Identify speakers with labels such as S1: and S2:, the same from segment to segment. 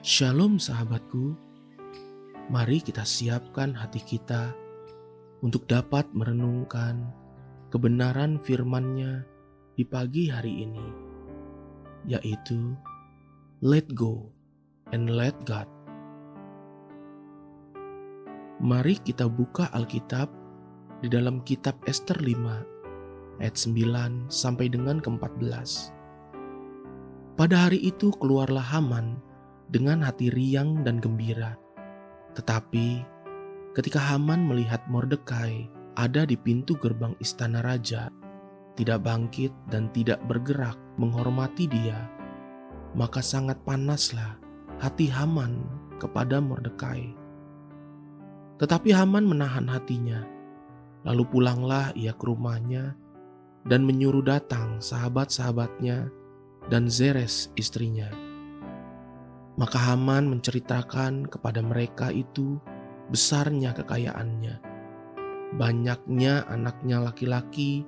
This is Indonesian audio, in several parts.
S1: Shalom sahabatku, mari kita siapkan hati kita untuk dapat merenungkan kebenaran firman-Nya di pagi hari ini, yaitu let go and let God. Mari kita buka Alkitab di dalam kitab Ester 5 ayat 9 sampai dengan ke-14. Pada hari itu keluarlah Haman dengan hati riang dan gembira. Tetapi ketika Haman melihat Mordekai ada di pintu gerbang istana raja, tidak bangkit dan tidak bergerak menghormati dia, maka sangat panaslah hati Haman kepada Mordekai. Tetapi Haman menahan hatinya, lalu pulanglah ia ke rumahnya dan menyuruh datang sahabat-sahabatnya dan Zeres istrinya. Maka Haman menceritakan kepada mereka itu besarnya kekayaannya, banyaknya anaknya laki-laki,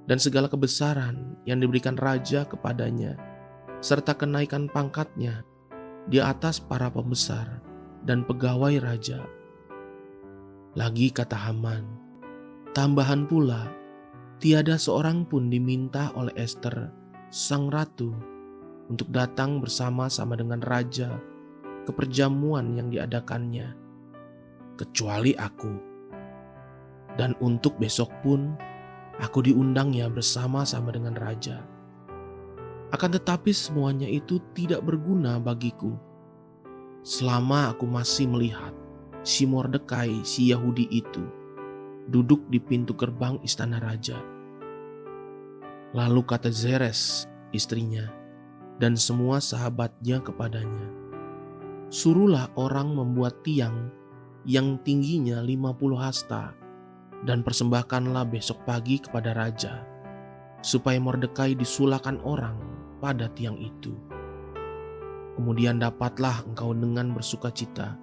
S1: dan segala kebesaran yang diberikan raja kepadanya, serta kenaikan pangkatnya di atas para pembesar dan pegawai raja. Lagi kata Haman, tambahan pula, tiada seorang pun diminta oleh Ester, sang ratu, untuk datang bersama-sama dengan raja ke perjamuan yang diadakannya, kecuali aku. Dan untuk besok pun, aku diundangnya bersama-sama dengan raja. Akan tetapi semuanya itu tidak berguna bagiku, selama aku masih melihat si Mordekai, si Yahudi itu, duduk di pintu gerbang istana raja. Lalu kata Zeres, istrinya, dan semua sahabatnya kepadanya, suruhlah orang membuat tiang yang tingginya 50 hasta, dan persembahkanlah besok pagi kepada raja, supaya Mordekai disulahkan orang pada tiang itu. Kemudian dapatlah engkau dengan bersukacita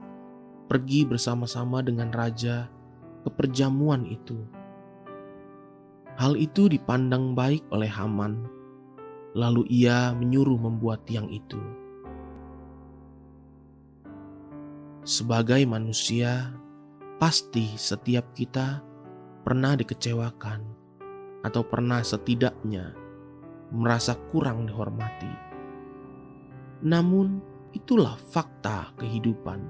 S1: pergi bersama-sama dengan raja ke perjamuan itu. Hal itu dipandang baik oleh Haman, lalu ia menyuruh membuat tiang itu. Sebagai manusia, pasti setiap kita pernah dikecewakan atau pernah setidaknya merasa kurang dihormati. Namun, itulah fakta kehidupan.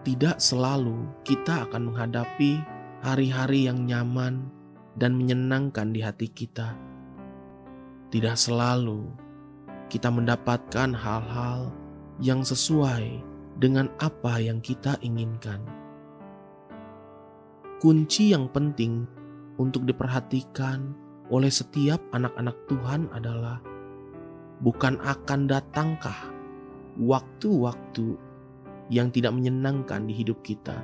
S1: Tidak selalu kita akan menghadapi hari-hari yang nyaman dan menyenangkan di hati kita. Tidak selalu kita mendapatkan hal-hal yang sesuai dengan apa yang kita inginkan. Kunci yang penting untuk diperhatikan oleh setiap anak-anak Tuhan adalah bukan akan datangkah waktu-waktu yang tidak menyenangkan di hidup kita,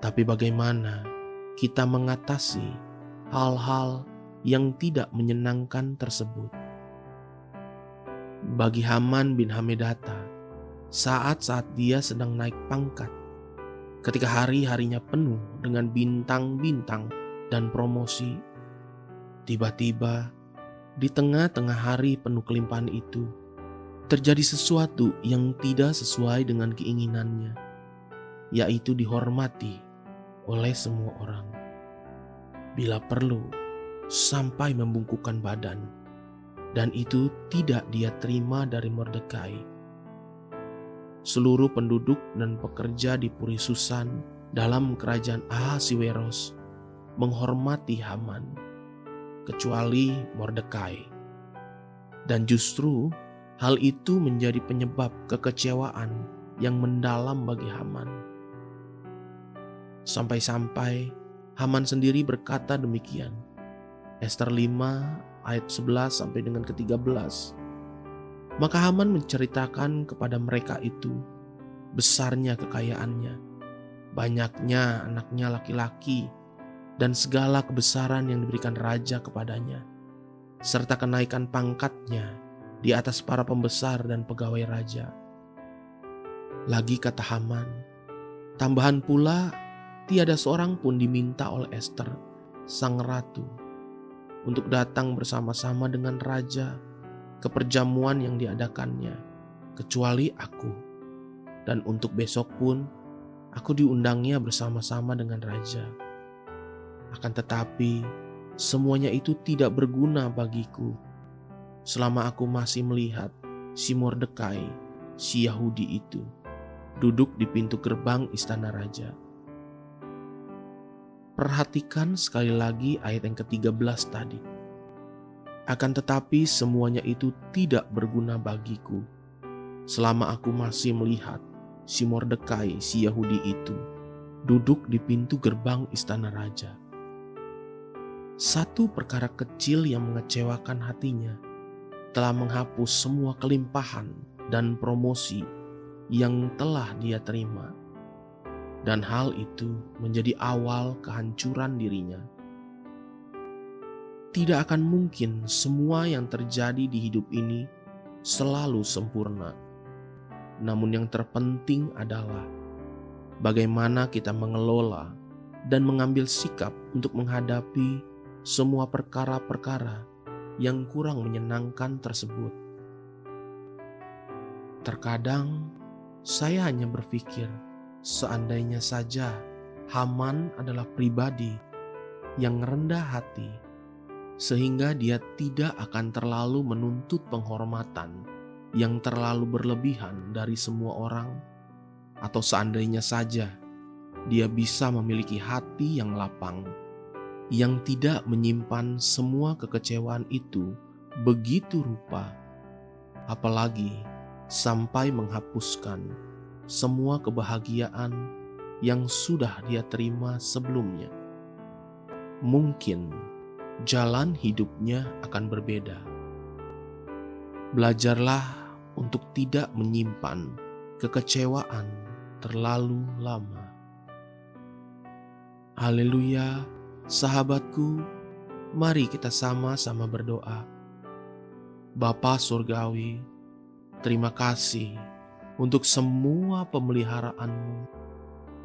S1: tapi bagaimana kita mengatasi hal-hal yang tidak menyenangkan tersebut. Bagi Haman bin Hamedata, saat-saat dia sedang naik pangkat, ketika hari-harinya penuh dengan bintang-bintang dan promosi, tiba-tiba di tengah-tengah hari penuh kelimpahan itu, terjadi sesuatu yang tidak sesuai dengan keinginannya, yaitu dihormati oleh semua orang. Bila perlu, sampai membungkukkan badan, dan itu tidak dia terima dari Mordekai. Seluruh penduduk dan pekerja di Puri Susan dalam kerajaan Ahasiweros menghormati Haman, kecuali Mordekai. Dan justru hal itu menjadi penyebab kekecewaan yang mendalam bagi Haman. Sampai-sampai Haman sendiri berkata demikian. Ester 5 ayat 11 sampai dengan ke-13. Maka Haman menceritakan kepada mereka itu besarnya kekayaannya, banyaknya anaknya laki-laki, dan segala kebesaran yang diberikan raja kepadanya, serta kenaikan pangkatnya di atas para pembesar dan pegawai raja. Lagi kata Haman, tambahan pula, tiada seorang pun diminta oleh Ester, sang ratu, untuk datang bersama-sama dengan raja ke perjamuan yang diadakannya, kecuali aku. Dan untuk besok pun, aku diundangnya bersama-sama dengan raja. Akan tetapi, semuanya itu tidak berguna bagiku selama aku masih melihat si Mordekai, si Yahudi itu, duduk di pintu gerbang istana raja. Perhatikan sekali lagi ayat yang ke-13 tadi. Akan tetapi semuanya itu tidak berguna bagiku selama aku masih melihat si Mordekai, si Yahudi itu, duduk di pintu gerbang istana raja. Satu perkara kecil yang mengecewakan hatinya telah menghapus semua kelimpahan dan promosi yang telah dia terima. Dan hal itu menjadi awal kehancuran dirinya. Tidak akan mungkin semua yang terjadi di hidup ini selalu sempurna. Namun yang terpenting adalah bagaimana kita mengelola dan mengambil sikap untuk menghadapi semua perkara-perkara yang kurang menyenangkan tersebut. Terkadang saya hanya berpikir, seandainya saja Haman adalah pribadi yang rendah hati, sehingga dia tidak akan terlalu menuntut penghormatan yang terlalu berlebihan dari semua orang, atau seandainya saja dia bisa memiliki hati yang lapang, yang tidak menyimpan semua kekecewaan itu begitu rupa, apalagi sampai menghapuskan semua kebahagiaan yang sudah dia terima sebelumnya. Mungkin jalan hidupnya akan berbeda. Belajarlah untuk tidak menyimpan kekecewaan terlalu lama. Haleluya, sahabatku, mari kita sama-sama berdoa. Bapa Surgawi, terima kasih untuk semua pemeliharaanmu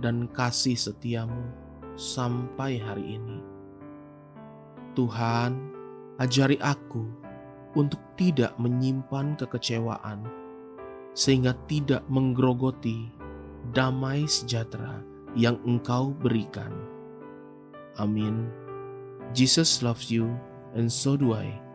S1: dan kasih setiamu sampai hari ini. Tuhan, ajari aku untuk tidak menyimpan kekecewaan, sehingga tidak menggerogoti damai sejahtera yang Engkau berikan. Amin. Jesus loves you, and so do I.